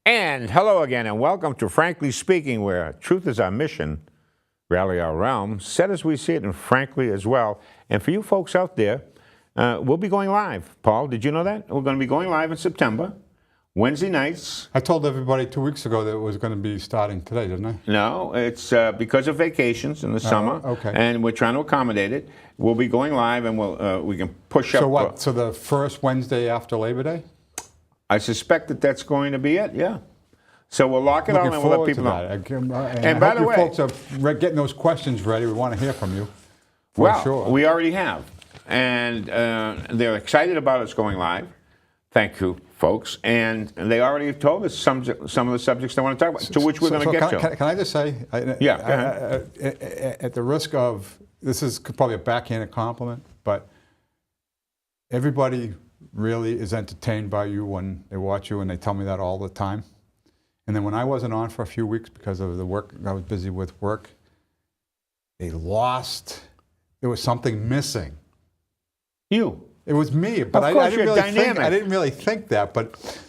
And hello again, and welcome to Frankly Speaking, where truth is our mission, rally our realm, said as we see it, and frankly as well. And for you folks out there, we'll be going live. Paul, did you know that? We're going to be going live in September, Wednesday nights. I told everybody 2 weeks ago that it was going to be starting today, didn't I? No, it's because of vacations in the summer, okay. And we're trying to accommodate it. We'll be going live, and we can push up. So what? So the first Wednesday after Labor Day? I suspect that that's going to be it, yeah. So we'll lock it on and we'll let people know. And by the way, folks are getting those questions ready. We want to hear from you. Well, sure. We already have. And they're excited about us going live. Thank you, folks. And they already told us some of the subjects they want to talk about, to which we're going to get to. Can I just say, at the risk of, this is probably a backhanded compliment, but everybody really is entertained by you when they watch you, and they tell me that all the time. And then when I wasn't on for a few weeks because of the work, I was busy with work, there was something missing. You. It was me, but I didn't really think that, but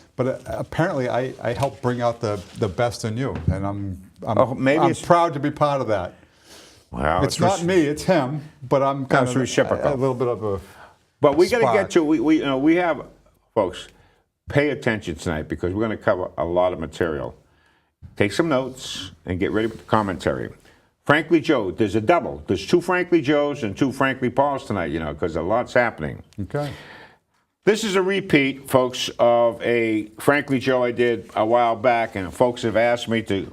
apparently I helped bring out the best in you, and I'm proud to be part of that. Well, it's not me, it's him, but I'm kind of reciprocal. A little bit of a. But we got to get to we have, folks, pay attention tonight because we're going to cover a lot of material. Take some notes and get ready for the commentary. Frankly Joe, there's a double. There's two Frankly Joes and two Frankly Pauls tonight, because a lot's happening. Okay. This is a repeat, folks, of a Frankly Joe I did a while back, and folks have asked me to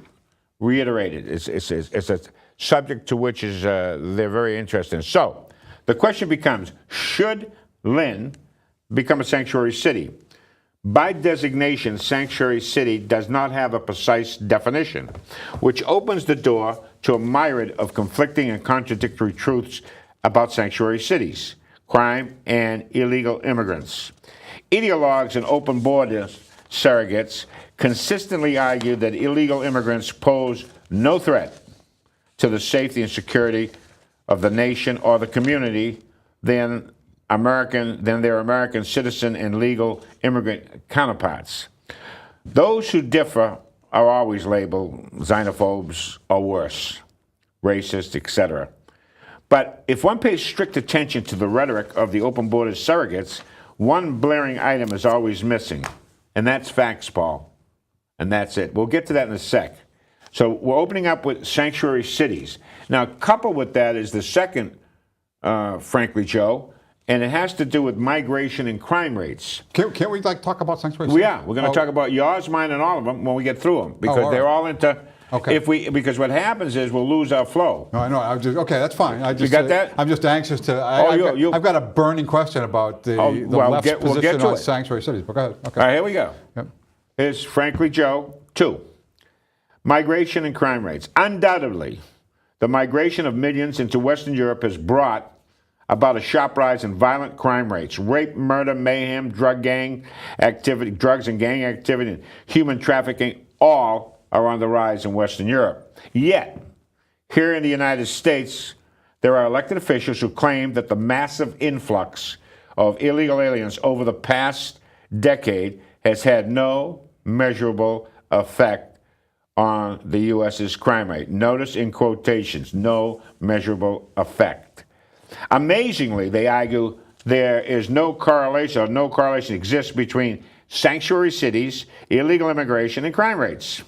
reiterate it. It's a subject to which they're very interested in. So the question becomes, should Lynn become a sanctuary city? By designation, sanctuary city does not have a precise definition, which opens the door to a myriad of conflicting and contradictory truths about sanctuary cities, crime, and illegal immigrants. Ideologues and open border surrogates consistently argue that illegal immigrants pose no threat to the safety and security of the nation or the community than their American citizen and legal immigrant counterparts. Those who differ are always labeled xenophobes or worse, racist, etc. But if one pays strict attention to the rhetoric of the open border surrogates, one blaring item is always missing, and that's facts, Paul. And that's it. We'll get to that in a sec. So we're opening up with sanctuary cities. Now, coupled with that is the second, Frankly Joe, and it has to do with migration and crime rates. Can't we talk about sanctuary cities? Yeah, we're going to talk about yours, mine, and all of them when we get through them, because they're all into. Okay. Because what happens is we'll lose our flow. No, I know. Okay, that's fine. You got that? I'm just anxious to. I've got a burning question about the left's position on sanctuary cities. But go ahead. Okay. All right, here we go. Yep. Here's Frankly Joe 2. Migration and crime rates. Undoubtedly, the migration of millions into Western Europe has brought about a sharp rise in violent crime rates. Rape, murder, mayhem, drugs and gang activity, and human trafficking, all are on the rise in Western Europe. Yet, here in the United States, there are elected officials who claim that the massive influx of illegal aliens over the past decade has had no measurable effect on the U.S.'s crime rate. Notice in quotations, no measurable effect. Amazingly, they argue there is no correlation, or no correlation exists between sanctuary cities, illegal immigration, and crime rates.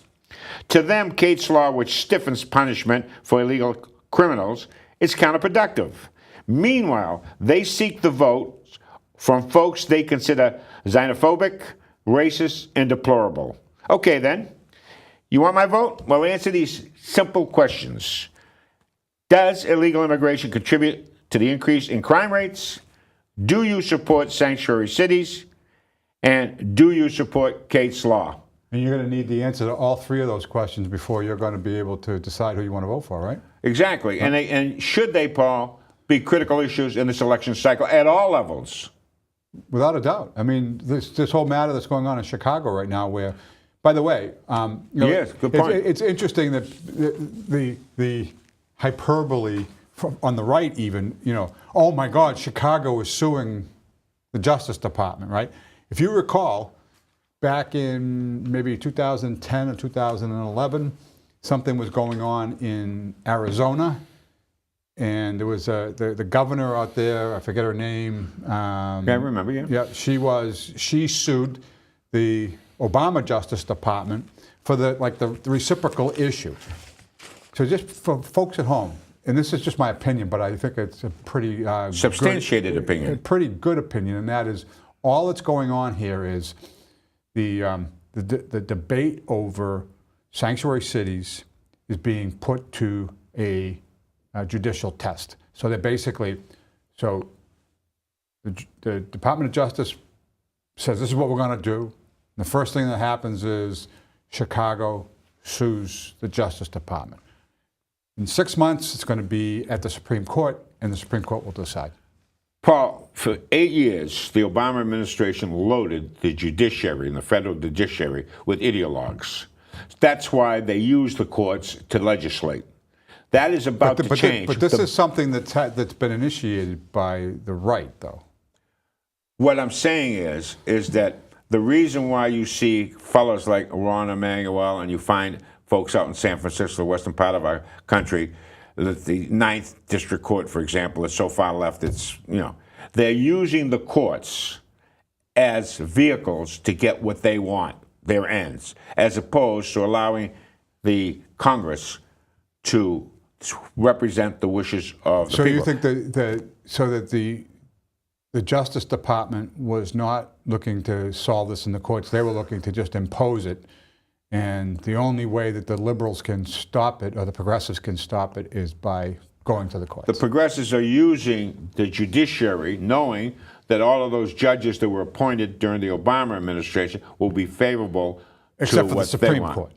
To them, Kate's law, which stiffens punishment for illegal criminals, is counterproductive. Meanwhile, they seek the votes from folks they consider xenophobic, racist, and deplorable. Okay, then. You want my vote? Well, answer these simple questions. Does illegal immigration contribute to the increase in crime rates? Do you support sanctuary cities? And do you support Kate's law? And you're going to need the answer to all three of those questions before you're going to be able to decide who you want to vote for, right? Exactly. And should they, Paul, be critical issues in this election cycle at all levels? Without a doubt. I mean, this whole matter that's going on in Chicago right now, where, by the way, yes, good point. It's interesting that the hyperbole on the right, even, oh my God, Chicago is suing the Justice Department, right? If you recall, back in maybe 2010 or 2011, something was going on in Arizona, and there was the governor out there, I forget her name. Yeah, I remember, yeah. Yeah, she sued the Obama Justice Department for the reciprocal issue. So just for folks at home, and this is just my opinion, but I think it's a pretty substantiated opinion. A pretty good opinion, and that is all that's going on here is the debate over sanctuary cities is being put to a judicial test. So that basically, the Department of Justice says this is what we're going to do. And the first thing that happens is Chicago sues the Justice Department. In 6 months, it's going to be at the Supreme Court, and the Supreme Court will decide. Paul, for 8 years, the Obama administration loaded the judiciary and the federal judiciary with ideologues. That's why they use the courts to legislate. That is about to change. But this is something that's been initiated by the right, though. What I'm saying is that the reason why you see fellows like Ron Emanuel and you find folks out in San Francisco, the western part of our country, the Ninth District Court, for example, is so far left, it's, they're using the courts as vehicles to get what they want, their ends, as opposed to allowing the Congress to represent the wishes of the people. So you think that the Justice Department was not looking to solve this in the courts, they were looking to just impose it, and the only way that the liberals can stop it, or the progressives can stop it, is by going to the courts? The progressives are using the judiciary, knowing that all of those judges that were appointed during the Obama administration will be favorable except to for what the Supreme they want. Court.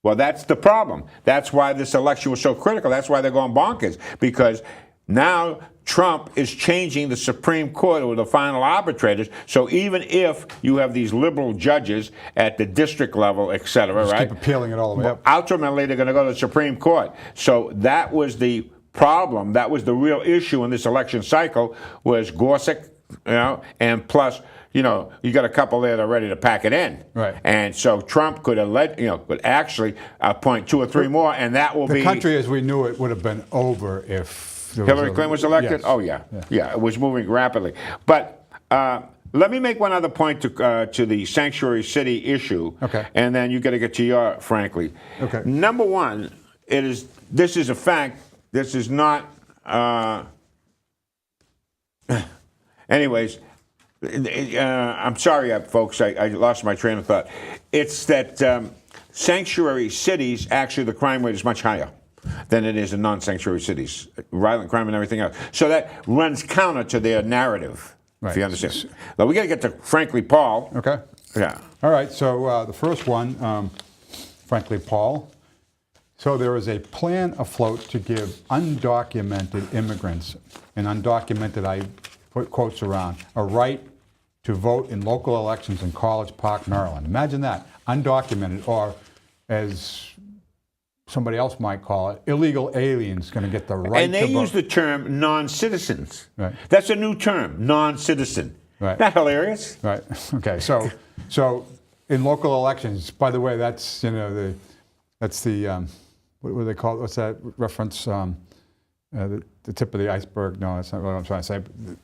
Well, that's the problem. That's why this election was so critical. That's why they're going bonkers, because now Trump is changing the Supreme Court or the final arbitrators. So even if you have these liberal judges at the district level, et cetera, Just right? keep appealing it all the way up. Ultimately, they're going to go to the Supreme Court. So that was the problem. That was the real issue in this election cycle, was Gorsuch, and plus, you got a couple there that are ready to pack it in. Right. And so Trump could could actually appoint 2 or 3 more, and that will be... The country as we knew it would have been over if Hillary Clinton was elected? Yes. Oh, yeah. It was moving rapidly. But let me make one other point to the sanctuary city issue. Okay. And then you got to get to your, frankly. Okay. Number one, this is a fact. This is not... anyways, I'm sorry, folks. I lost my train of thought. It's that sanctuary cities, actually, the crime rate is much higher than it is in non-sanctuary cities, violent crime and everything else. So that runs counter to their narrative, if you understand. Now, we got to get to Frankly Paul. Okay. Yeah. All right, so the first one, Frankly Paul. So there is a plan afloat to give undocumented immigrants, and undocumented I put quotes around, a right to vote in local elections in College Park, Maryland. Imagine that, undocumented, or as somebody else might call it, illegal aliens going to get the right to vote. And they use the term non-citizens. Right. That's a new term, non-citizen. Right. Isn't that hilarious? Right. Okay. So in local elections, by the way, that's that's the what do they call it? What's that reference? The tip of the iceberg. No, that's not what I'm trying to say.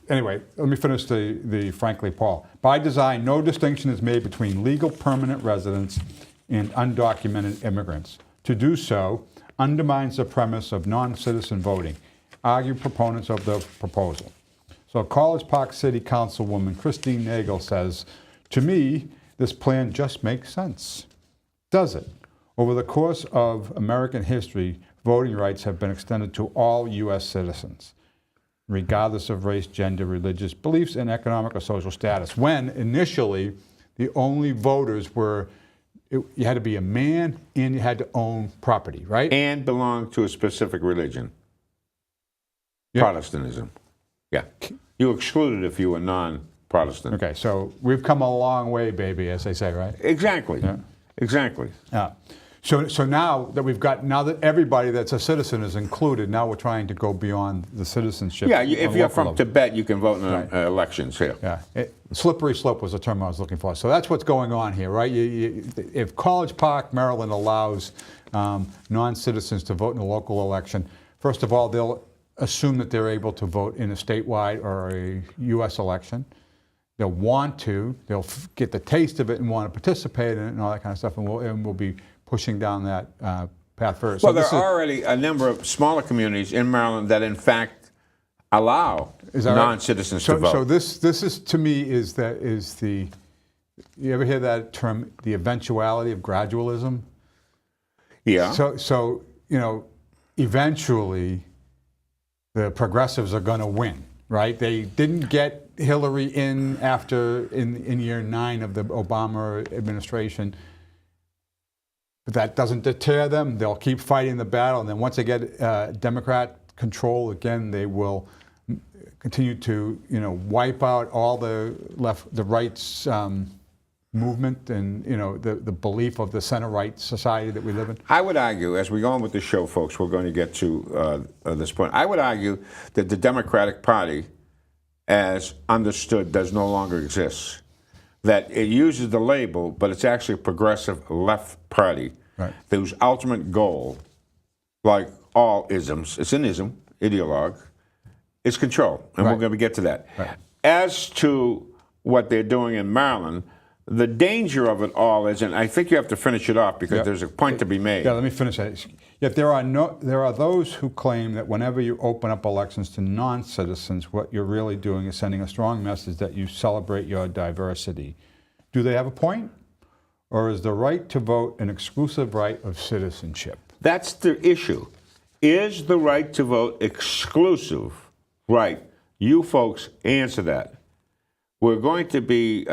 Anyway, let me finish the Frankly Paul. By design, no distinction is made between legal permanent residents and undocumented immigrants. To do so undermines the premise of non-citizen voting, argue proponents of the proposal. So College Park City Councilwoman Christine Nagel says, to me, this plan just makes sense. Does it? Over the course of American history, voting rights have been extended to all U.S. citizens, regardless of race, gender, religious beliefs, and economic or social status. When initially, the only voters were you had to be a man and you had to own property, right? And belong to a specific religion. Yeah. Protestantism. Yeah. You were excluded if you were non-Protestant. Okay, so we've come a long way, baby, as they say, right? Exactly. Yeah. Exactly. Yeah. So now that everybody that's a citizen is included, now we're trying to go beyond the citizenship. Yeah, on if local you're from level. Tibet, you can vote in elections here. Yeah, slippery slope was the term I was looking for. So that's what's going on here, right? If College Park, Maryland allows non-citizens to vote in a local election, first of all, they'll assume that they're able to vote in a statewide or a U.S. election. They'll want to, they'll get the taste of it and want to participate in it and all that kind of stuff, and we'll be pushing down that path first. Well, there are already a number of smaller communities in Maryland that, in fact, allow non-citizens to vote. So this is, to me, is the, you ever hear that term, the eventuality of gradualism? Yeah. So eventually, the progressives are going to win, right? They didn't get Hillary in in year 9 of the Obama administration. But that doesn't deter them. They'll keep fighting the battle, and then once they get Democrat control again, they will continue to wipe out all the rights movement and the belief of the center-right society that we live in. I would argue, as we go on with the show, folks, we're going to get to this point. I would argue that the Democratic Party, as understood, does no longer exist. That it uses the label, but it's actually a progressive left party, right, whose ultimate goal, like all isms, it's an ism, ideologue, is control. And we're going to get to that. Right. As to what they're doing in Maryland, the danger of it all is, and I think you have to finish it off because there's a point to be made. Yeah, let me finish that. Yet there are those who claim that whenever you open up elections to non-citizens, what you're really doing is sending a strong message that you celebrate your diversity. Do they have a point? Or is the right to vote an exclusive right of citizenship? That's the issue. Is the right to vote exclusive right? You folks answer that. We're going to be,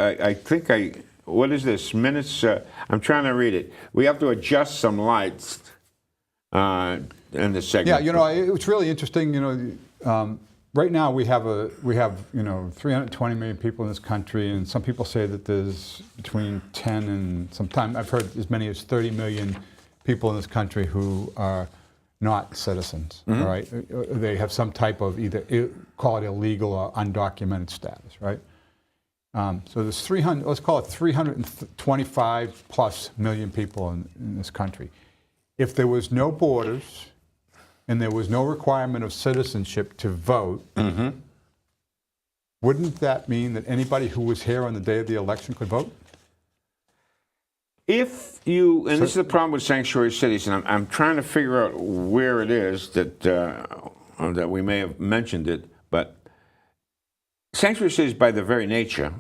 what is this, minutes? I'm trying to read it. We have to adjust some lights in this segment. Yeah, it's really interesting, right now we have 320 million people in this country, and some people say that there's between 10 and sometimes I've heard as many as 30 million people in this country who are not citizens, mm-hmm. Right? They have some type of either, call it illegal or undocumented status, right? So there's 300, let's call it 325 plus million people in this country. If there was no borders and there was no requirement of citizenship to vote, mm-hmm. Wouldn't that mean that anybody who was here on the day of the election could vote? This is the problem with sanctuary cities, and I'm trying to figure out where it is that we may have mentioned it, but sanctuary cities, by their very nature,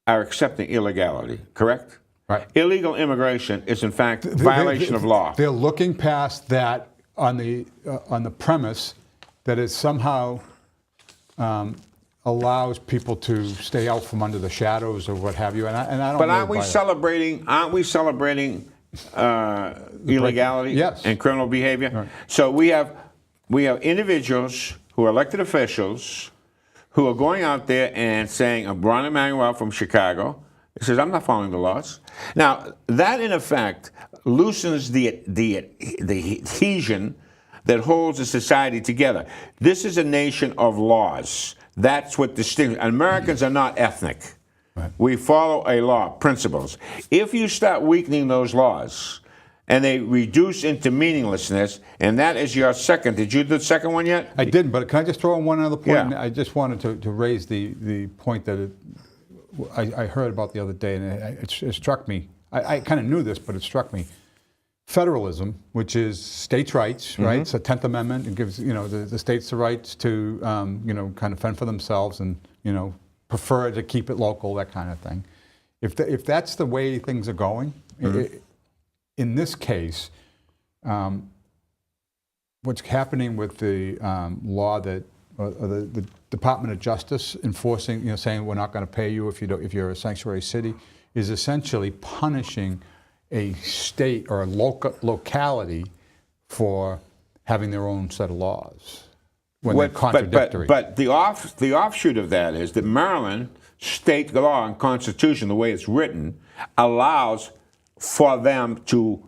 are accepting illegality, correct? Right. Illegal immigration is, in fact, violation of law. They're looking past that on the premise that it somehow allows people to stay out from under the shadows or what have you. And I don't. But aren't we celebrating illegality, yes, and criminal behavior? Right. So we have individuals who are elected officials who are going out there and saying, Ron Emanuel from Chicago, he says, I'm not following the laws. Now, that in effect loosens the adhesion that holds a society together. This is a nation of laws. That's what distinguishes. Americans are not ethnic. Right. We follow a law, principles. If you start weakening those laws and they reduce into meaninglessness, and that is your second. Did you do the second one yet? I didn't, but can I just throw in one other point? Yeah. I just wanted to raise the point that I heard about the other day, and it struck me. I kind of knew this, but it struck me. Federalism, which is states' rights, mm-hmm. right? It's the 10th Amendment. It gives the states the rights to kind of fend for themselves and prefer to keep it local, that kind of thing. If that's the way things are going, mm-hmm. In this case, what's happening with the law that the Department of Justice enforcing, saying we're not going to pay you if you're a sanctuary city, is essentially punishing a state or a locality for having their own set of laws when they're contradictory. But the offshoot of that is that Maryland state law and constitution, the way it's written, allows for them to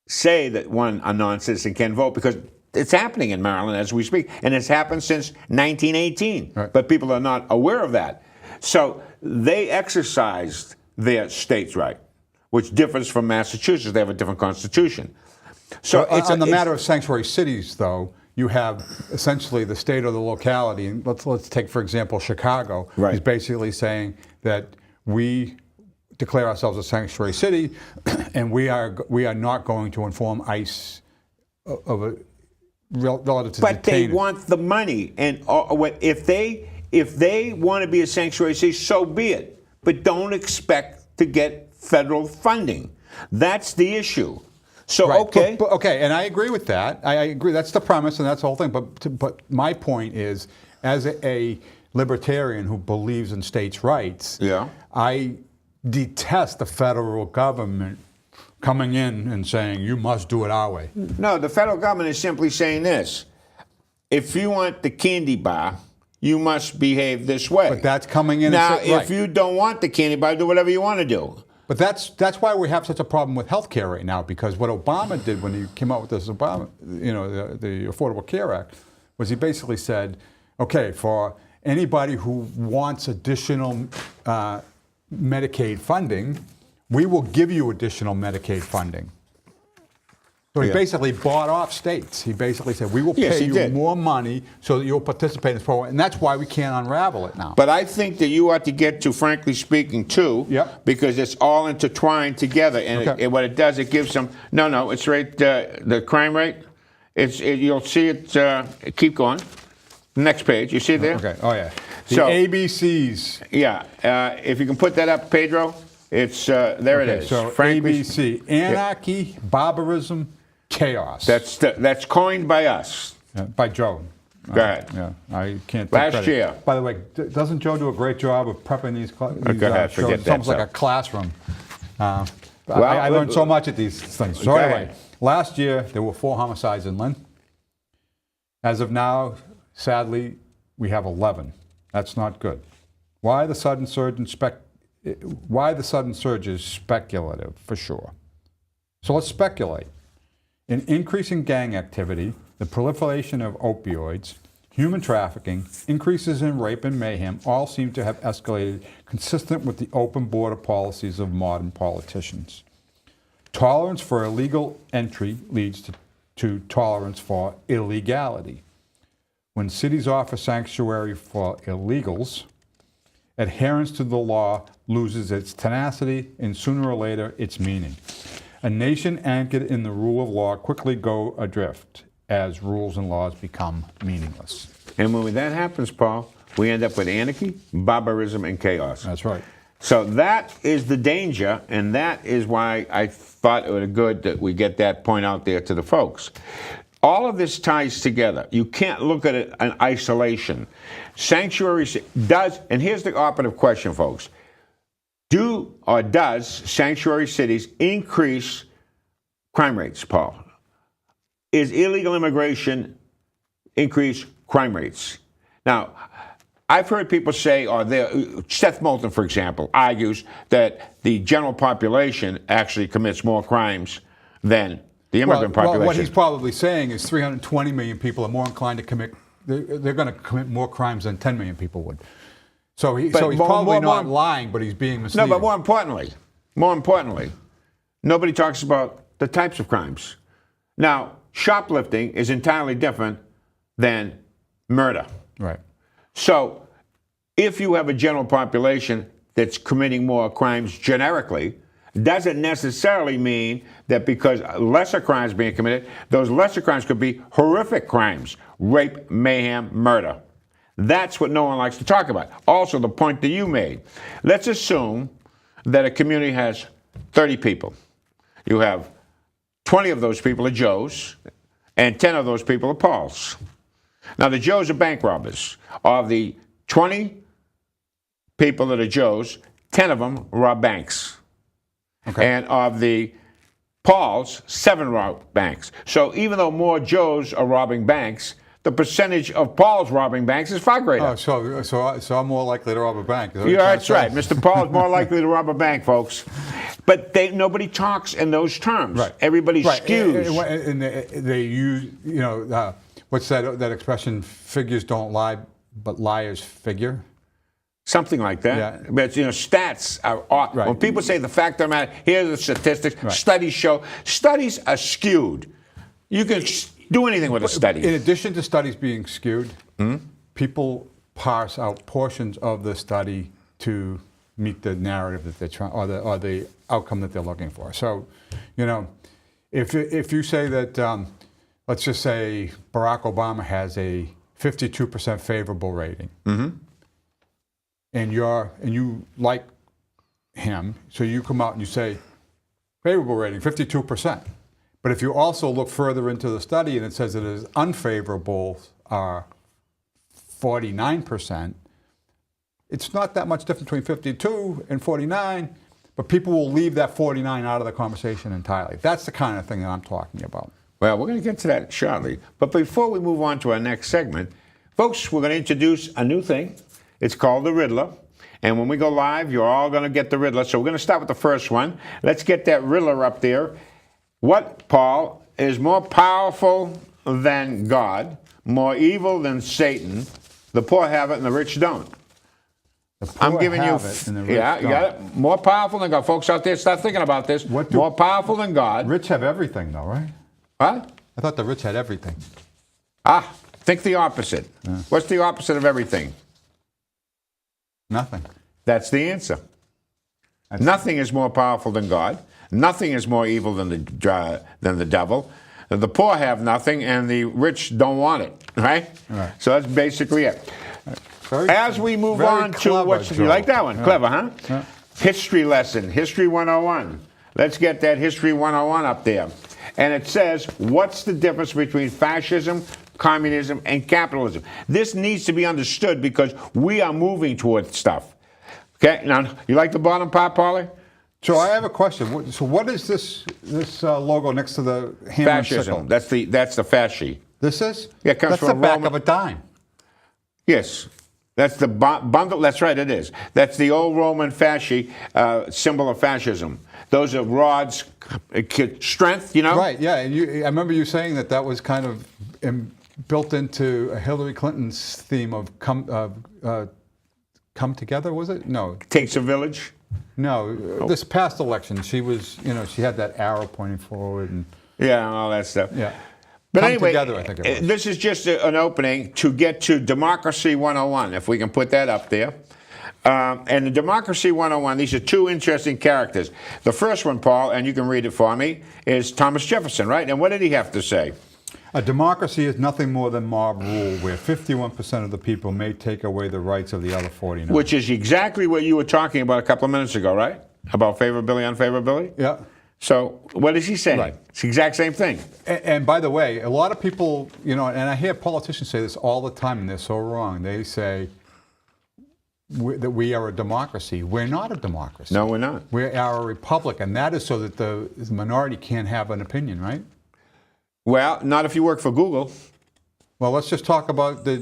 say that a non-citizen can vote, because it's happening in Maryland as we speak, and it's happened since 1918. Right. But people are not aware of that. So they exercised their state's right, which differs from Massachusetts. They have a different constitution. So on the matter of sanctuary cities, though, you have essentially the state or the locality. And let's take, for example, Chicago. Right. He's basically saying that we declare ourselves a sanctuary city, and we are not going to inform ICE of a relative to But they detainees. want the money, and if they want to be a sanctuary city, so be it. But don't expect to get federal funding. That's the issue. So Right. okay, Okay, and I agree with that. I agree. That's the premise, and that's the whole thing. But my point is, as a libertarian who believes in states' rights, Yeah. I detest the federal government coming in and saying you must do it our way. no, the federal government is simply saying this: if you want the candy bar, you must behave this way. But that's coming in. Now, and say, if you don't want the candy bar, do whatever you want to do. But that's why we have such a problem with health care right now, because what Obama did when he came out with this the Affordable Care Act, was he basically said, okay, for anybody who wants additional Medicaid funding, we will give you additional Medicaid funding. So he Yeah. basically bought off states. He basically said, we will Yes, pay he you did. more money so that you'll participate in this program. And that's why we can't unravel it now. But I think that you ought to get to, frankly speaking, too, Yep. because it's all intertwined together. And Okay. what it does, it gives them, no, it's right, the crime rate, you'll see it, keep going. Next page, you see it there? Okay, oh yeah. The So- ABCs. Yeah, if you can put that up, Pedro, it's, there it Okay, is. so Frankly, ABC, anarchy, barbarism, chaos. that's coined by us. By Joe. Go ahead. Yeah, I can't take Last credit. year. By the way, doesn't Joe do a great job of prepping these Go ahead, shows? forget It's that almost like a stuff. classroom. I Well, learned so much at these things. So Go anyway, ahead. last year there were 4 homicides in Lynn. As of now, sadly, we have 11. That's not good. Why the sudden surge is speculative, for sure. So let's speculate. An increase in gang activity, the proliferation of opioids, human trafficking, increases in rape and mayhem all seem to have escalated consistent with the open border policies of modern politicians. Tolerance for illegal entry leads to tolerance for illegality. When cities offer sanctuary for illegals, adherence to the law loses its tenacity and sooner or later its meaning. A nation anchored in the rule of law quickly go adrift as rules and laws become meaningless. And when that happens, Paul, we end up with anarchy, barbarism, and chaos. That's right. So that is the danger, and that is why I thought it was good that we get that point out there to the folks. All of this ties together. You can't look at it in isolation. Sanctuary does, and here's the operative question, folks. Does sanctuary cities increase crime rates, Paul? Is illegal immigration increase crime rates? Now, I've heard people say, Seth Moulton, for example, argues that the general population actually commits more crimes than the immigrant population. Well, what he's probably saying is 320 million people are more inclined to commit, they're going to commit more crimes than 10 million people would. So he's probably not lying, but he's being misleading. No, but more importantly, nobody talks about the types of crimes. Now, shoplifting is entirely different than murder. Right. So if you have a general population that's committing more crimes generically, doesn't necessarily mean that because lesser crimes being committed, those lesser crimes could be horrific crimes: rape, mayhem, murder. That's what no one likes to talk about. Also, the point that you made. Let's assume that a community has 30 people. You have 20 of those people are Joes, and 10 of those people are Pauls. Now, the Joes are bank robbers. Of the 20 people that are Joes, 10 of them rob banks. Okay. And of the Pauls, 7 rob banks. So even though more Joes are robbing banks, the percentage of Paul's robbing banks is far greater. Oh, so I'm more likely to rob a bank. Is that what Yeah, you're trying that's to say? right. Mr. Paul is more likely to rob a bank, folks. But nobody talks in those terms. Right. Everybody Right. skews. And they use, what's that expression? Figures don't lie, but liars figure. Something like that. Yeah. But, stats are... Right. When people say the fact of the matter, here's the statistics, Right. studies show. Studies are skewed. You can do anything with a study. In addition to studies being skewed, people parse out portions of the study to meet the narrative that they're trying, or the outcome that they're looking for. So, if you say that, let's just say Barack Obama has a 52% favorable rating, and you like him, so you come out and you say favorable rating 52%. But if you also look further into the study and it says it is unfavorable 49%, it's not that much difference between 52 and 49, but people will leave that 49 out of the conversation entirely. That's the kind of thing that I'm talking about. Well, we're going to get to that shortly. But before we move on to our next segment, folks, we're going to introduce a new thing. It's called the Riddler. And when we go live, you're all going to get the Riddler. So we're going to start with the first one. Let's get that Riddler up there. What, Paul, is more powerful than God, more evil than Satan? The poor have it and the rich don't. I'm giving you, yeah, you got it. More powerful than God. Folks out there, start thinking about this. More powerful than God. Rich have everything, though, right? What? I thought the rich had everything. Think the opposite. Yeah. What's the opposite of everything? Nothing. That's the answer. Nothing is more powerful than God. Nothing is more evil than the devil. The poor have nothing, and the rich don't want it. Right? Right. So that's basically it. As we move on to what you like that one, clever, huh? Yeah. History lesson, History 101. Let's get that History 101 up there. And it says, what's the difference between fascism, communism, and capitalism? This needs to be understood because we are moving towards stuff. Okay, now, you like the bottom part, Paulie? So I have a question. So what is this logo next to the hammer and sickle? Fascism. That's the fasci. This is? Yeah, it comes That's from the back Roman. of a dime. Yes. That's the bundle. That's right, it is. That's the old Roman fasci, symbol of fascism. Those are rods, strength, Right, yeah. And I remember you saying that was kind of built into Hillary Clinton's theme of come together, was it? No. Takes a village? No. This past election, she was, she had that arrow pointing forward. And yeah, all that stuff. Yeah. But Come anyway, together, I think it was. This is just an opening to get to Democracy 101, if we can put that up there. And the Democracy 101, these are two interesting characters. The first one, Paul, and you can read it for me, is Thomas Jefferson, right? And what did he have to say? A democracy is nothing more than mob rule, where 51% of the people may take away the rights of the other 49. Which is exactly what you were talking about a couple of minutes ago, right? About favorability, unfavorability? Yeah. So what is he saying? Right. It's the exact same thing. And by the way, a lot of people, and I hear politicians say this all the time, and they're so wrong. They say that we are a democracy. We're not a democracy. No, we're not. We are a republic, and that is so that the minority can't have an opinion, right? Well, not if you work for Google. Well, let's just talk about the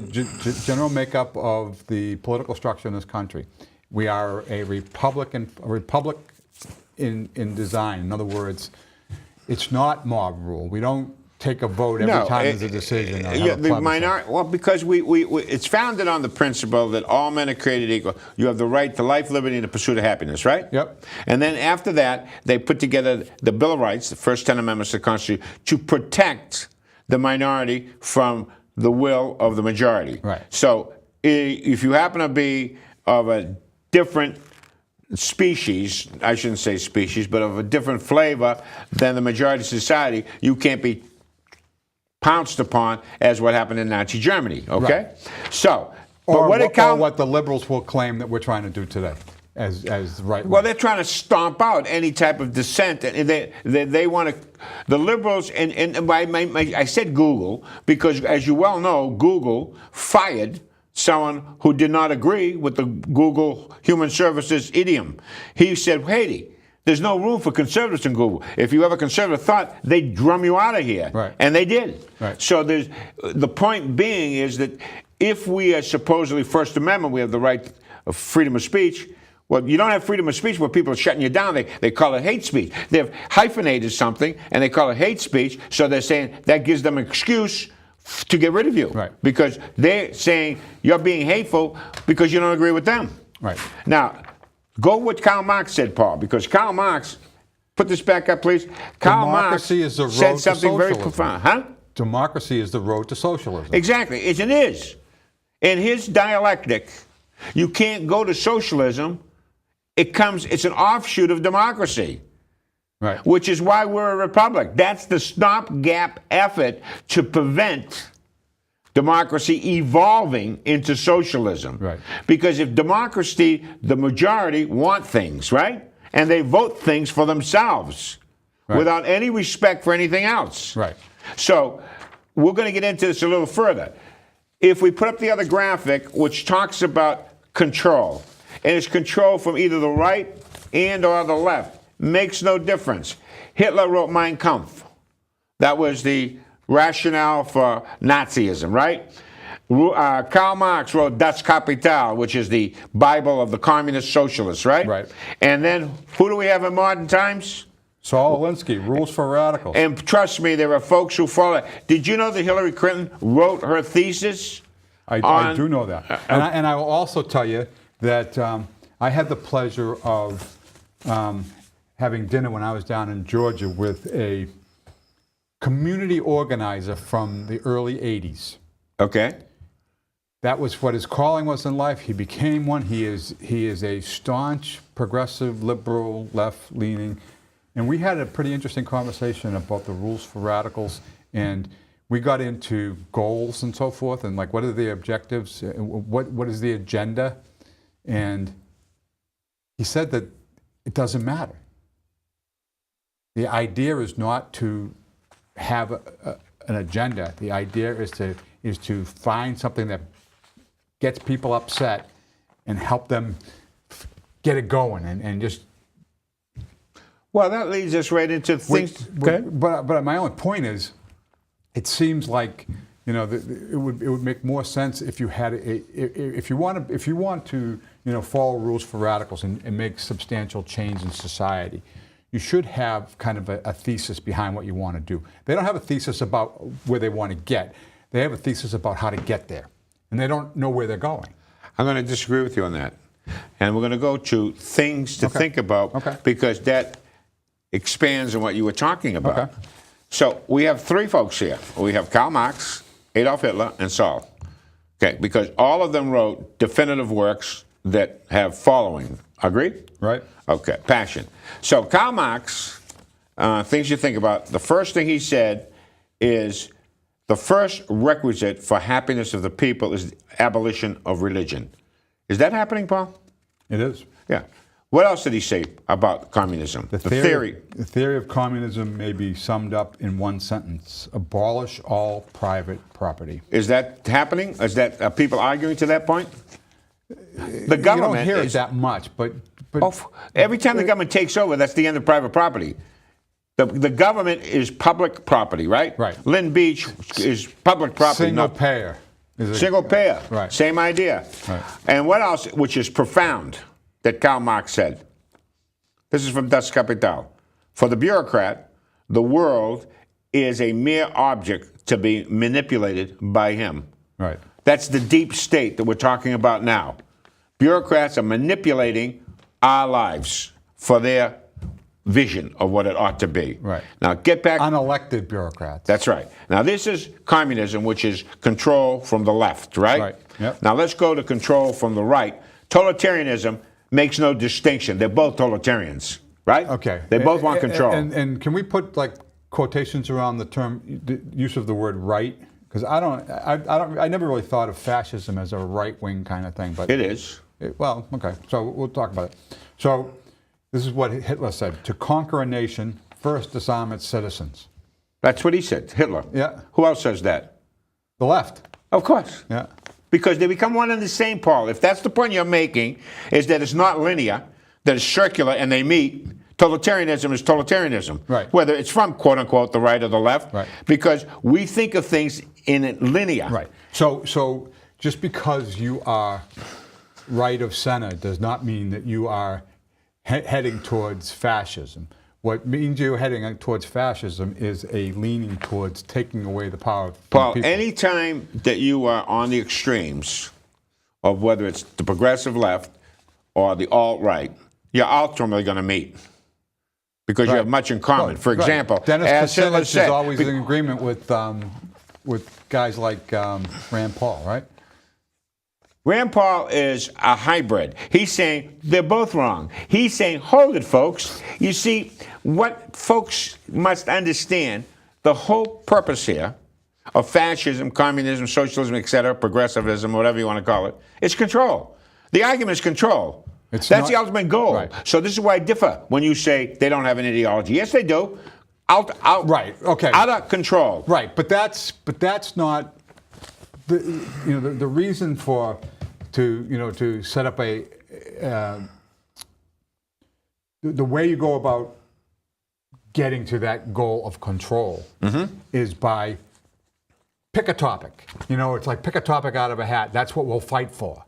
general makeup of the political structure in this country. We are a republic in design. In other words, it's not mob rule. We don't take a vote every time there's a decision. Well, because it's founded on the principle that all men are created equal. You have the right to life, liberty, and the pursuit of happiness, right? Yep. And then after that, they put together the Bill of Rights, the first 10 amendments to the Constitution, to protect the minority from the will of the majority. Right. So if you happen to be of a different species, I shouldn't say species, but of a different flavor than the majority of society, you can't be pounced upon as what happened in Nazi Germany, okay? Right. So, or what the liberals will claim that we're trying to do today as the right Well, they're trying to stomp out any type of dissent. And they want to, the liberals, and I said Google, because as you well know, Google fired someone who did not agree with the Google Human Services idiom. He said, hey, There's no room for conservatives in Google. If you have a conservative thought, they drum you out of here. Right. And they did. Right. So the point being is that if we are supposedly First Amendment, we have the right of freedom of speech. Well, you don't have freedom of speech where people are shutting you down. They call it hate speech. They've hyphenated something, and they call it hate speech, so they're saying that gives them an excuse to get rid of you. Right. Because they're saying you're being hateful because you don't agree with them. Right. Now, go what Karl Marx said, Paul, because Karl Marx, put this back up, please. Karl Marx Democracy is the road said to something very socialism. profound. Huh? Democracy is the road to socialism. Exactly. It is. In his dialectic, you can't go to socialism. It's an offshoot of democracy. Right. Which is why we're a republic. That's the stopgap effort to prevent democracy evolving into socialism. Right. Because if democracy, the majority want things, right? And they vote things for themselves without any respect for anything else. Right. So we're going to get into this a little further. If we put up the other graphic, which talks about control, and it's control from either the right and or the left, makes no difference. Hitler wrote Mein Kampf. That was the rationale for Nazism, right? Karl Marx wrote Das Kapital, which is the Bible of the communist socialists, right? Right. And then who do we have in modern times? Saul Alinsky, Rules for Radicals. And trust me, there are folks who follow. Did you know that Hillary Clinton wrote her thesis? I do know that. And I will also tell you that I had the pleasure of having dinner when I was down in Georgia with a community organizer from the early 80s. Okay. That was what his calling was in life. He became one. He is a staunch, progressive, liberal, left-leaning. And we had a pretty interesting conversation about the rules for radicals. And we got into goals and so forth, and like what are the objectives, what is the agenda. And he said that it doesn't matter. The idea is not to have an agenda. The idea is to find something that gets people upset and help them get it going and just. Well, that leads us right into things. But my only point is, it seems like it would make more sense if you had if you want to follow rules for radicals and make substantial change in society. You should have kind of a thesis behind what you want to do. They don't have a thesis about where they want to get. They have a thesis about how to get there, and they don't know where they're going. I'm going to disagree with you on that, and we're going to go to things to think about because that expands on what you were talking about. Okay. So we have three folks here. We have Karl Marx, Adolf Hitler, and Saul. Okay, because all of them wrote definitive works that have following. Agreed? Right. Okay, passion. So Karl Marx, things you think about, the first thing he said is the first requisite for happiness of the people is the abolition of religion. Is that happening, Paul? It is. Yeah. What else did he say about communism? The theory of communism may be summed up in one sentence: abolish all private property. Is that happening? Is that are people arguing to that point? The government you don't hear it that much, but every time the government takes over, that's the end of private property. The government is public property, right? Right. Lynn Beach is public property. Single payer. Single payer. Right. Same idea. Right. And what else, which is profound, that Karl Marx said? This is from Das Kapital. For the bureaucrat, the world is a mere object to be manipulated by him. Right. That's the deep state that we're talking about now. Bureaucrats are manipulating our lives for their vision of what it ought to be. Right. Now get back. Unelected bureaucrats. That's right. Now this is communism, which is control from the left, right? Right. Yep. Now let's go to control from the right. Totalitarianism makes no distinction. They're both totalitarians, right? Okay. They both want control. And can we put like quotations around the use of the word right? Because I never really thought of fascism as a right-wing kind of thing, but it is. Well, okay. So we'll talk about it. So this is what Hitler said: to conquer a nation, first disarm its citizens. That's what he said, Hitler. Yeah. Who else says that? The left. Of course. Yeah. Because they become one and the same, Paul. If that's the point you're making, is that it's not linear, that it's circular, and they meet Totalitarianism is totalitarianism, Right. whether it's from, quote unquote, the right or the left, Right. because we think of things in linear. Right. So just because you are right of center does not mean that you are heading towards fascism. What means you're heading towards fascism is a leaning towards taking away the power from Paul, people. anytime that you are on the extremes of whether it's the progressive left or the alt-right, you're ultimately going to meet because you have much in common. For example, Dennis as Hitler Kucinich said, is always in agreement with guys like Rand Paul, right? Rand Paul is a hybrid. He's saying they're both wrong. He's saying, hold it, folks. You see, what folks must understand, the whole purpose here of fascism, communism, socialism, etc., progressivism, whatever you want to call it, is control. The argument is control. That's the ultimate goal. Right. So this is why I differ when you say they don't have an ideology. Yes, they do. Right. Okay. Out of control. Right. But that's not the reason to set up a the way you go about getting to that goal of control is by pick a topic. It's like pick a topic out of a hat. That's what we'll fight for.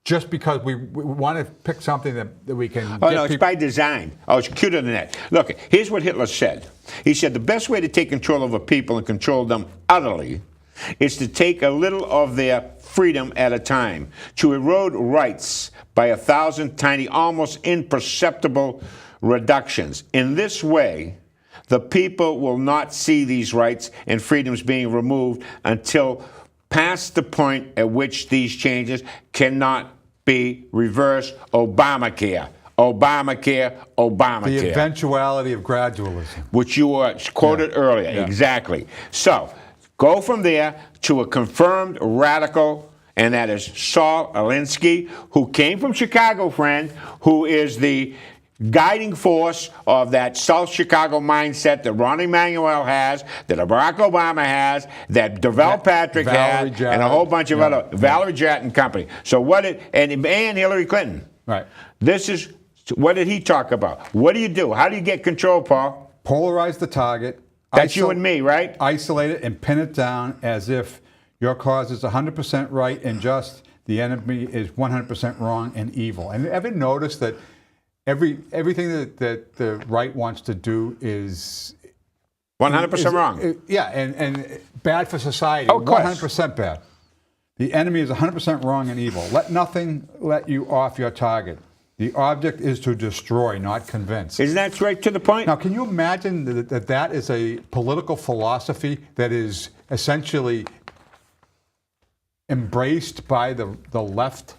Just because we want to pick something that we can Oh, no, it's by design. Oh, it's cuter than that. Look, here's what Hitler said. He said the best way to take control of a people and control them utterly is to take a little of their freedom at a time, to erode rights by 1,000 tiny, almost imperceptible reductions. In this way, the people will not see these rights and freedoms being removed until past the point at which these changes cannot be reversed. Obamacare, Obamacare, Obamacare. The eventuality of gradualism. Which you quoted earlier. Yeah. Exactly. So, go from there to a confirmed radical, and that is Saul Alinsky, who came from Chicago, friend, who is the guiding force of that South Chicago mindset that Ron Emanuel has, that Barack Obama has, that Deval Patrick Valerie has, Jarrett. and a whole bunch of other Valerie Jarrett and company. So and Hillary Clinton. Right. What did he talk about? What do you do? How do you get control, Paul? Polarize the target. That's you and me, right? Isolate it and pin it down as if your cause is 100% right and just, the enemy is 100% wrong and evil. And ever notice that everything that the right wants to do is 100% wrong. Yeah, and bad for society. Oh, of course. 100% bad. The enemy is 100% wrong and evil. Let nothing let you off your target. The object is to destroy, not convince. Isn't that straight to the point? Now, can you imagine that is a political philosophy that is essentially embraced by the left?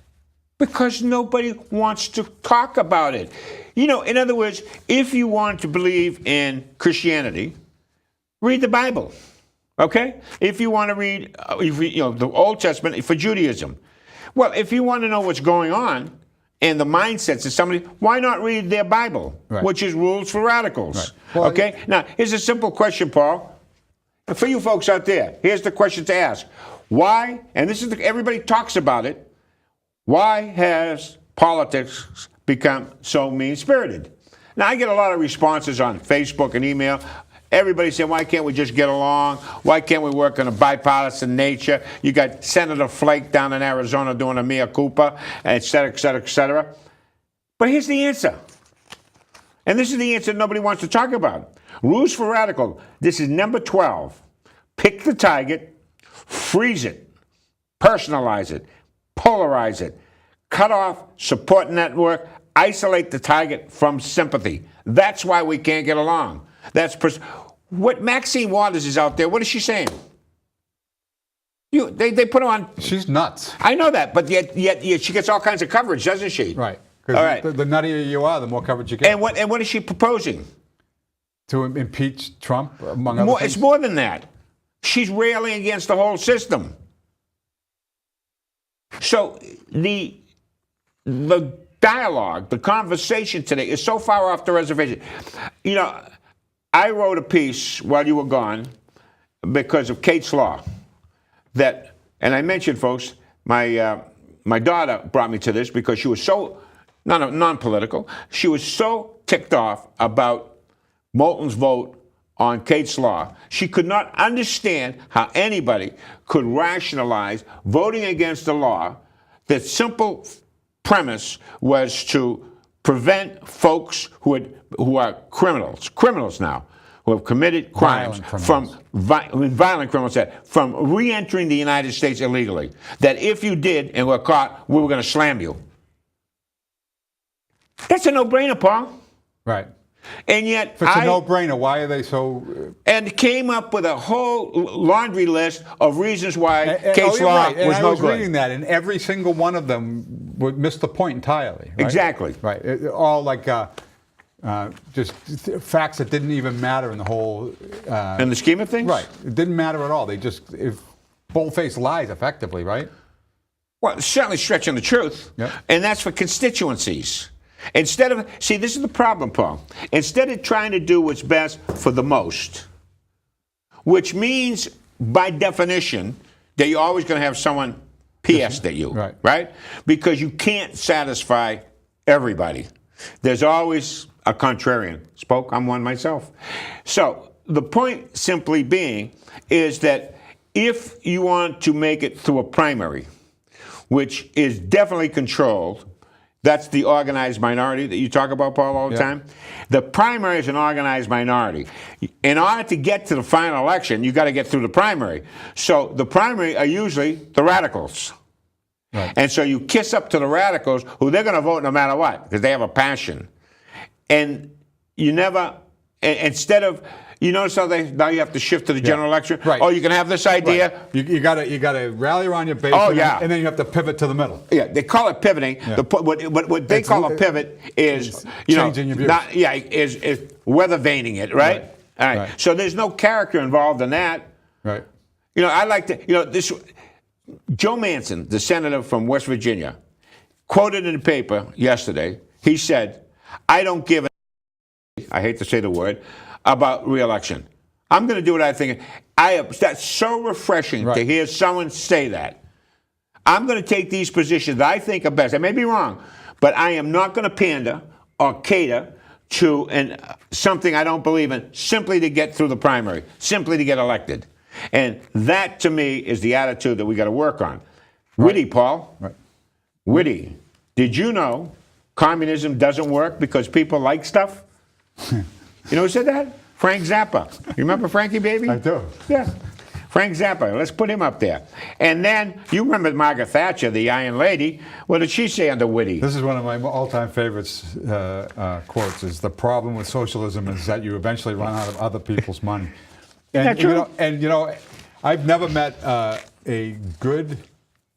Because nobody wants to talk about it. In other words, if you want to believe in Christianity, read the Bible. Okay? If you want to read the Old Testament for Judaism. Well, if you want to know what's going on and the mindsets of somebody, why not read their Bible, right, which is Rules for Radicals? Right. Well, okay? Now, here's a simple question, Paul. For you folks out there, here's the question to ask. Why, and this is everybody talks about it, why has politics become so mean-spirited? Now, I get a lot of responses on Facebook and email. Everybody saying, why can't we just get along? Why can't we work in a bipartisan nature? You got Senator Flake down in Arizona doing a mea culpa, et cetera, et cetera, et cetera. But here's the answer. And this is the answer nobody wants to talk about. Rules for Radical. This is number 12. Pick the target, freeze it, personalize it, polarize it, cut off support network, isolate the target from sympathy. That's why we can't get along. What Maxine Waters is out there, what is she saying? They put her on. She's nuts. I know that, but yet she gets all kinds of coverage, doesn't she? Right. All right. The nuttier you are, the more coverage you get. And what is she proposing? To impeach Trump, among other things? It's more than that. She's railing against the whole system. So the dialogue, the conversation today is so far off the reservation. I wrote a piece while you were gone because of Kate's Law. And I mentioned, folks, my daughter brought me to this because she was so non-political. She was so ticked off about Moulton's vote on Kate's law. She could not understand how anybody could rationalize voting against a law that's simple premise was to prevent folks who are criminals now, who have committed crimes violent criminals from re-entering the United States illegally. That if you did and were caught, we were going to slam you. That's a no-brainer, Paul. Right. And yet, if it's a no-brainer, why are they so? And came up with a whole laundry list of reasons why Kate's law was no good. I was reading that, and every single one of them would miss the point entirely. Right? Exactly. Right. All like just facts that didn't even matter in the whole. In the scheme of things. Right. It didn't matter at all. They just bold-faced lies, effectively. Right. Well, certainly stretching the truth, and that's for constituencies. Instead of, see, this is the problem, Paul. Instead of trying to do what's best for the most, which means, by definition, that you're always going to have someone PS'd at you, right? Because you can't satisfy everybody. There's always a contrarian. I'm one myself. So the point simply being is that if you want to make it through a primary, which is definitely controlled, that's the organized minority that you talk about, Paul, all the time. The primary is an organized minority. In order to get to the final election, you got to get through the primary. So the primary are usually the radicals. Right. And so you kiss up to the radicals, who they're going to vote no matter what, because they have a passion. And you never, instead of, you notice how now you have to shift to the general election? Right. Oh, you can have this idea. Right. You gotta rally around your base. And then you have to pivot to the middle. Yeah, they call it pivoting. Yeah. What they call a pivot is changing your views. Is weather vaning it, right? All right. So there's no character involved in that. Right. I like to. This. Joe Manchin, the senator from West Virginia, quoted in the paper yesterday. He said, "I don't give a." I hate to say the word. About re-election. I'm going to do what I think. That's so refreshing to hear someone say that. I'm going to take these positions that I think are best. I may be wrong, but I am not going to pander or cater to something I don't believe in simply to get through the primary, simply to get elected. And that, to me, is the attitude that we got to work on. Witty, Paul. Right. Witty. Did you know communism doesn't work because people like stuff? You know who said that? Frank Zappa. You remember Frankie, baby? I do. Yeah. Frank Zappa. Let's put him up there. And then, you remember Margaret Thatcher, the Iron Lady. What did she say under Witty? This is one of my all-time favorites quotes, is the problem with socialism is that you eventually run out of other people's money. And, true? I've never met a good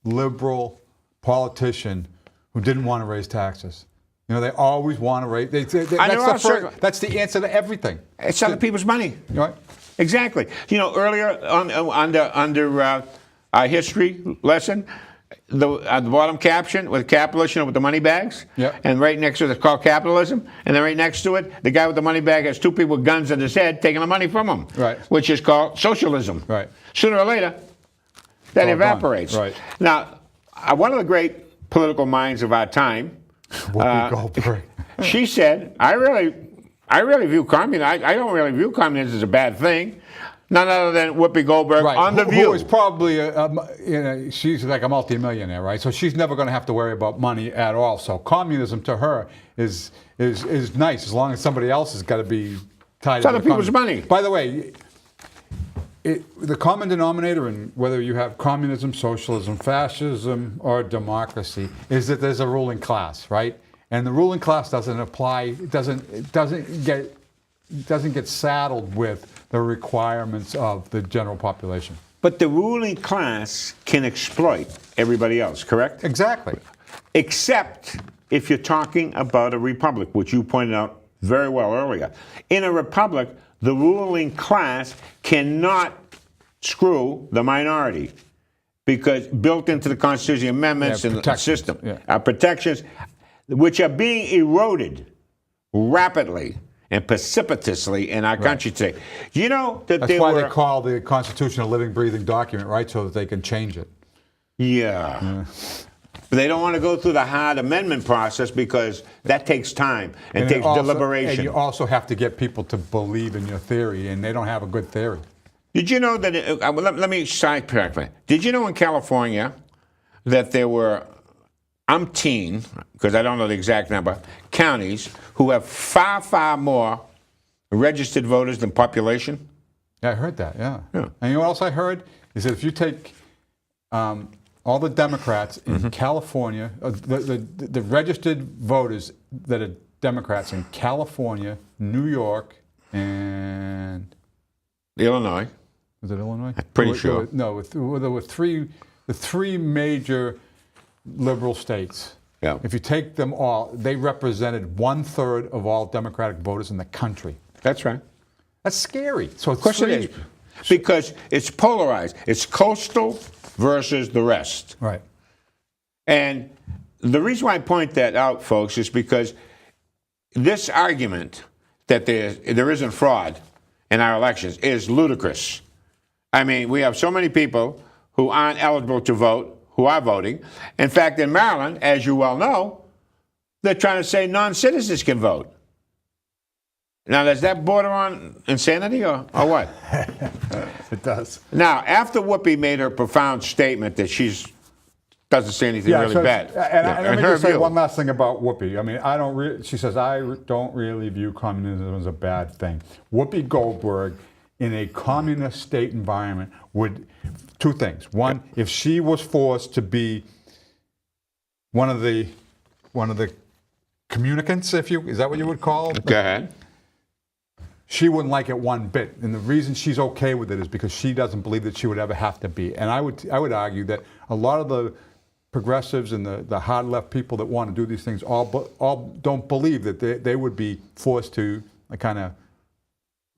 liberal politician who didn't want to raise taxes. They always want to raise. That's the answer to everything. It's other people's money. Right. Exactly. Earlier under our history lesson, the bottom caption with capitalism with the money bags. Yep. And right next to it, it's called capitalism. And then right next to it, the guy with the money bag has two people with guns in his head taking the money from him. Right. Which is called socialism. Right. Sooner or later, that evaporates. Gone. Right. Now, one of the great political minds of our time. Whoopi Goldberg. She said, I really view communism. I don't really view communism as a bad thing. None other than Whoopi Goldberg on The View. Who is probably, she's like a multimillionaire, right? So she's never going to have to worry about money at all. So communism to her is nice as long as somebody else has got to be tied to other people's money. By the way, the common denominator in whether you have communism, socialism, fascism, or democracy is that there's a ruling class, right? And the ruling class doesn't get saddled with the requirements of the general population. But the ruling class can exploit everybody else, correct? Exactly. Except if you're talking about a republic, which you pointed out very well earlier. In a republic, the ruling class cannot screw the minority because built into the Constitution amendments and the system protections, which are being eroded rapidly and precipitously in our country today. You know that that's why they call the Constitution a living, breathing document, right? So that they can change it. Yeah. But they don't want to go through the hard amendment process because that takes time and takes also, deliberation. And you also have to get people to believe in your theory, and they don't have a good theory. Did you know that, let me sidetrack that. Did you know in California that there were umpteen, because I don't know the exact number, counties who have far, far more registered voters than population? Yeah, I heard that, yeah. And you know what else I heard? Is that if you take all the Democrats in California, the registered voters that are Democrats in California, New York, and... Illinois. Was it Illinois? Pretty sure. No, there were the three major liberal states. Yeah. If you take them all, they represented 1/3 of all Democratic voters in the country. That's right. That's scary. So Of course it is. Because it's polarized. It's coastal versus the rest. Right. And the reason why I point that out, folks, is because this argument that there isn't fraud in our elections is ludicrous. I mean, we have so many people who aren't eligible to vote who are voting. In fact, in Maryland, as you well know, they're trying to say non-citizens can vote. Now, does that border on insanity or what? It does. Now, after Whoopi made her profound statement that doesn't say anything really bad. And let me her just say view. one last thing about Whoopi. I mean, she says, I don't really view communism as a bad thing. Whoopi Goldberg, in a communist state environment, would, two things. One, if she was forced to be one of the communicants, is that what you would call? Go ahead. She wouldn't like it one bit, and the reason she's okay with it is because she doesn't believe that she would ever have to be. And I would argue that a lot of the progressives and the hard left people that want to do these things all don't believe that they would be forced to kind of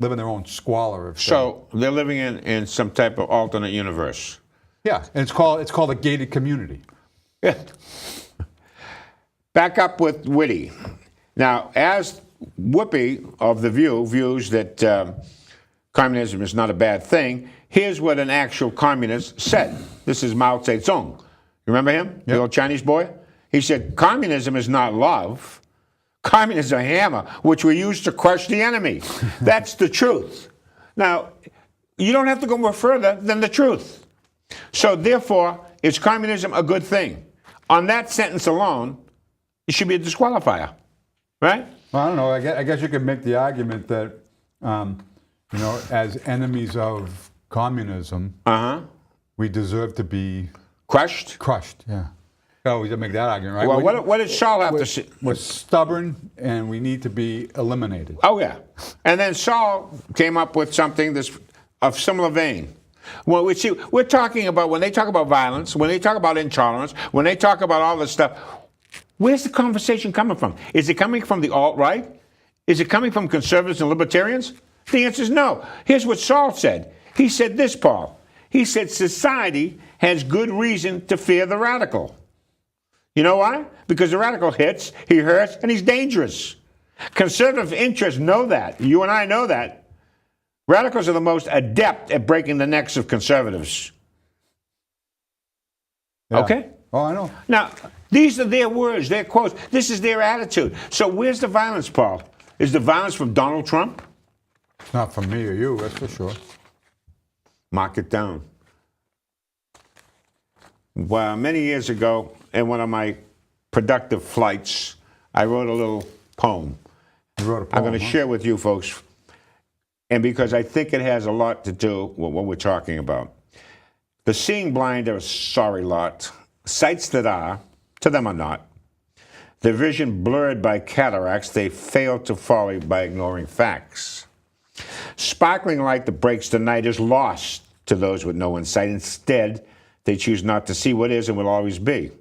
live in their own squalor. So they're living in some type of alternate universe. Yeah, and it's called a gated community. Yeah. Back up with Whitty. Now, as Whoopi of The View views that communism is not a bad thing, here's what an actual communist said. This is Mao Zedong. You remember him? Yep. The old Chinese boy? He said, communism is not love. Communism is a hammer, which we use to crush the enemy. That's the truth. Now, you don't have to go more further than the truth. So therefore, is communism a good thing? On that sentence alone, it should be a disqualifier, right? Well, I don't know. I guess you could make the argument that, as enemies of communism, we deserve to be crushed. Crushed, yeah. Oh, we did make that argument, right? Well, what did Saul have to say? We're stubborn, and we need to be eliminated. Oh yeah, and then Saul came up with something that's of similar vein. Well, we're talking about when they talk about violence, when they talk about intolerance, when they talk about all this stuff. Where's the conversation coming from? Is it coming from the alt-right? Is it coming from conservatives and libertarians? The answer is no. Here's what Saul said. He said this, Paul. He said society has good reason to fear the radical. You know why? Because the radical hits, he hurts, and he's dangerous. Conservative interests know that. You and I know that. Radicals are the most adept at breaking the necks of conservatives. Yeah. Okay? Oh, I know. Now, these are their words, their quotes. This is their attitude. So where's the violence, Paul? Is the violence from Donald Trump? It's not from me or you, that's for sure. Mark it down. Well, many years ago, in one of my productive flights, I wrote a little poem. You wrote a poem, I'm going to share with you folks, and because I think it has a lot to do with what we're talking about. The seeing blind are a sorry lot. Sights that are, to them are not. Their vision blurred by cataracts, they fail to follow by ignoring facts. Sparkling light that breaks the night is lost to those with no insight. Instead, they choose not to see what is and will always be.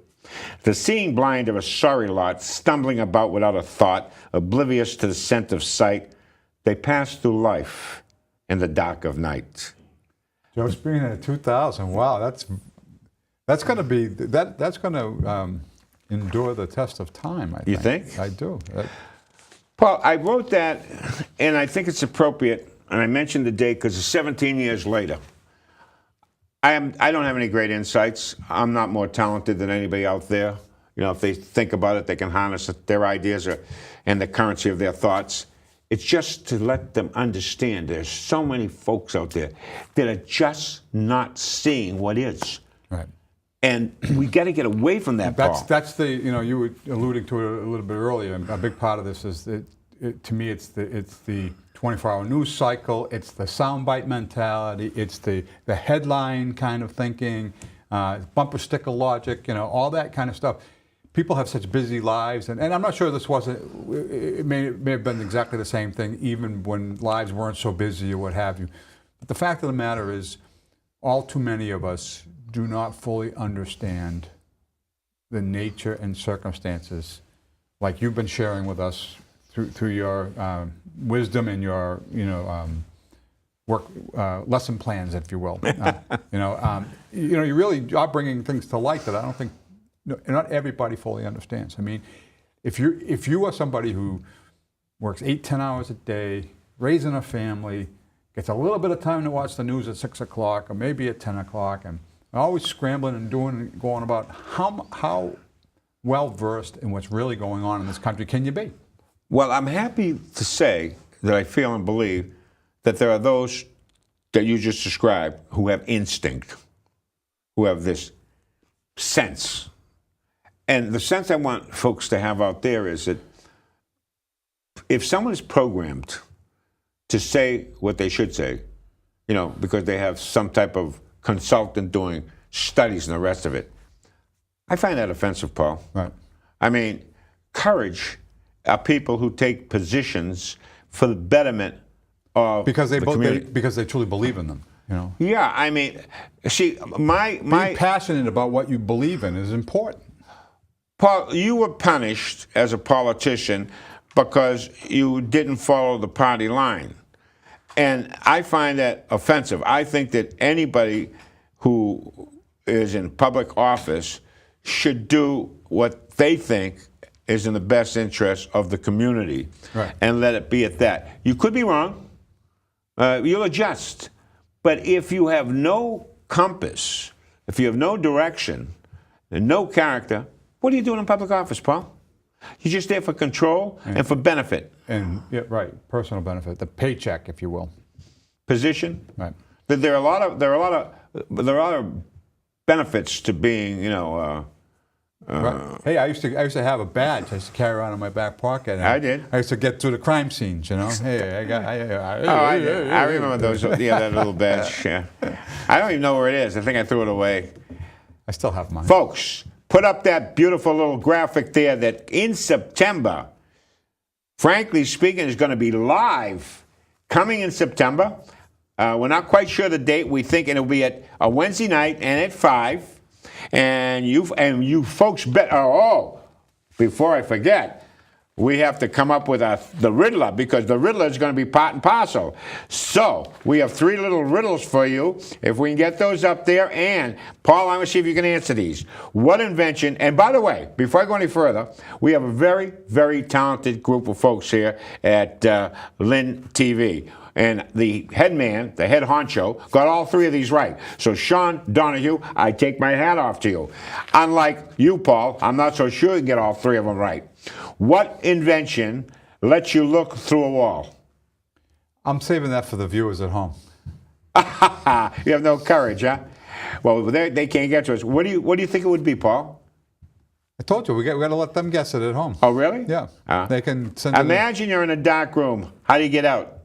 The seeing blind are a sorry lot, stumbling about without a thought, oblivious to the scent of sight. They pass through life in the dark of night. Joe Spina, 2000. Wow, that's going to be that's going to endure the test of time. I think. You think? I do. Paul, I wrote that, and I think it's appropriate. And I mentioned the date because it's 17 years later. I don't have any great insights. I'm not more talented than anybody out there. You know, if they think about it, they can harness their ideas and the currency of their thoughts. It's just to let them understand there's so many folks out there that are just not seeing what is. Right. And we got to get away from that, Paul. That's the, you know, you were alluding to it a little bit earlier. A big part of this is that, to me, it's the 24-hour news cycle. It's the soundbite mentality. It's the headline kind of thinking, bumper sticker logic. You know, all that kind of stuff. People have such busy lives, and I'm not sure this wasn't. It may have been exactly the same thing, even when lives weren't so busy or what have you. But the fact of the matter is, all too many of us do not fully understand the nature and circumstances, like you've been sharing with us through your wisdom and your work lesson plans, if you will. You really are bringing things to light that I don't think not everybody fully understands. I mean, if you are somebody who works 8-10 hours a day, raising a family, gets a little bit of time to watch the news at 6 o'clock or maybe at 10 o'clock, and always scrambling and going about, how well versed in what's really going on in this country can you be? Well, I'm happy to say that I feel and believe that there are those that you just described who have instinct, who have this sense. And the sense I want folks to have out there is that if someone is programmed to say what they should say, you know, because they have some type of consultant doing studies and the rest of it, I find that offensive, Paul. Right. I mean, courage are people who take positions for the betterment of the community. Because they truly believe in them. You know. Yeah, I mean, see, being passionate about what you believe in is important. Paul, you were punished as a politician because you didn't follow the party line. And I find that offensive. I think that anybody who is in public office should do what they think is in the best interest of the community, right, and let it be at that. You could be wrong. You'll adjust. But if you have no compass, if you have no direction and no character, what are you doing in public office, Paul? You're just there for control and for benefit. And yeah, right, personal benefit, the paycheck, if you will. Position. Right. There are a lot of benefits to being, right. Hey, I used to have a badge I used to carry around in my back pocket. I did. I used to get through the crime scenes, you know. Hey, I remember those. Yeah, that little badge. Yeah. I don't even know where it is. I think I threw it away. I still have mine. Folks, put up that beautiful little graphic there that in September, Frankly Speaking is going to be live coming in September. We're not quite sure the date. We think it'll be at a Wednesday night and at 5. And you folks before I forget, we have to come up with the Riddler, because the Riddler is going to be part and parcel. So we have 3 little riddles for you, if we can get those up there. And Paul, I'm going to see if you can answer these. What invention, and by the way, before I go any further, we have a very, very talented group of folks here at Lynn TV. And the head man, the head honcho, got all 3 of these right. So Sean Donahue, I take my hat off to you. Unlike you, Paul, I'm not so sure you can get all 3 of them right. What invention lets you look through a wall? I'm saving that for the viewers at home. You have no courage, huh? Well, they can't get to us. What do you think it would be, Paul? I told you, we got to let them guess it at home. Oh, really? Yeah. They can send Imagine you're in a dark room. How do you get out?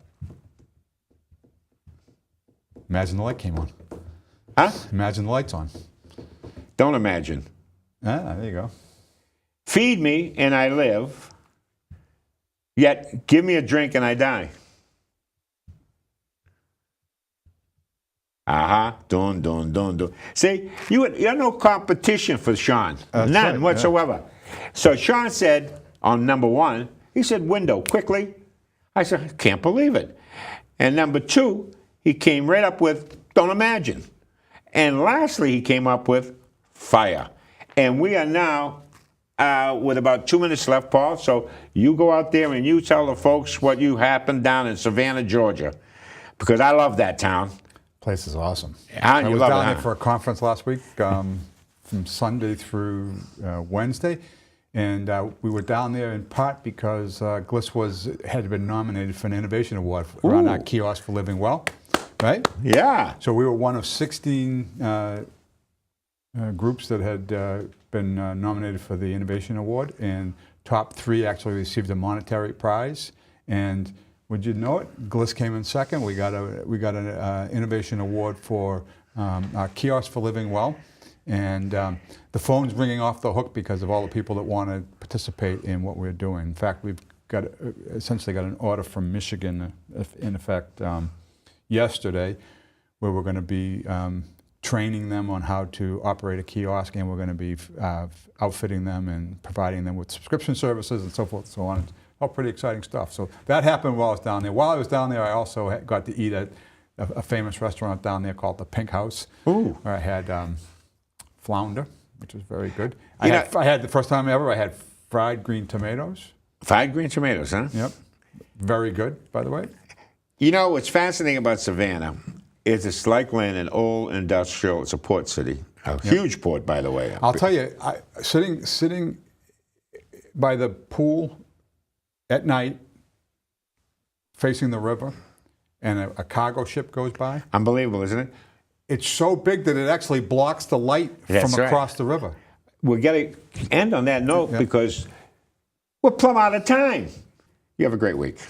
Imagine the light came on. Huh? Imagine the light's on. Don't imagine. There you go. Feed me and I live, yet give me a drink and I die. Dun, dun, dun, dun. See, you had no competition for Sean. None right, whatsoever. Yeah. So Sean said, on number 1, he said window, quickly. I said, I can't believe it. And number 2, he came right up with don't imagine. And lastly, he came up with fire. And we are now with about 2 minutes left, Paul. So you go out there and you tell the folks what you happened down in Savannah, Georgia, because I love that town. Place is awesome. Yeah, I you was love it, down huh? there for a conference last week, from Sunday through Wednesday, and we were down there in part because Gliss had been nominated for an innovation award around our kiosk for living well, right? Yeah. So we were one of 16 groups that had been nominated for the innovation award, and top 3 actually received a monetary prize. And would you know it? Gliss came in second. We got an innovation award for our kiosk for living well, and the phone's ringing off the hook because of all the people that want to participate in what we're doing. In fact, we've got essentially got an order from Michigan, in effect, yesterday, where we're going to be training them on how to operate a kiosk, and we're going to be outfitting them and providing them with subscription services and so forth and so on. It's all pretty exciting stuff. So that happened while I was down there. While I was down there, I also got to eat at a famous restaurant down there called the Pink House, Ooh. where I had flounder, which was very good. I had the first time ever, I had fried green tomatoes. Fried green tomatoes, huh? Yep. Very good, by the way. You know, what's fascinating about Savannah is it's like an old industrial, it's a port city. A huge port, by the way. I'll tell you, sitting by the pool at night, facing the river, and a cargo ship goes by. Unbelievable, isn't it? It's so big that it actually blocks the light That's from right. across the river. We're going to end on that note because we're plumb out of time. You have a great week.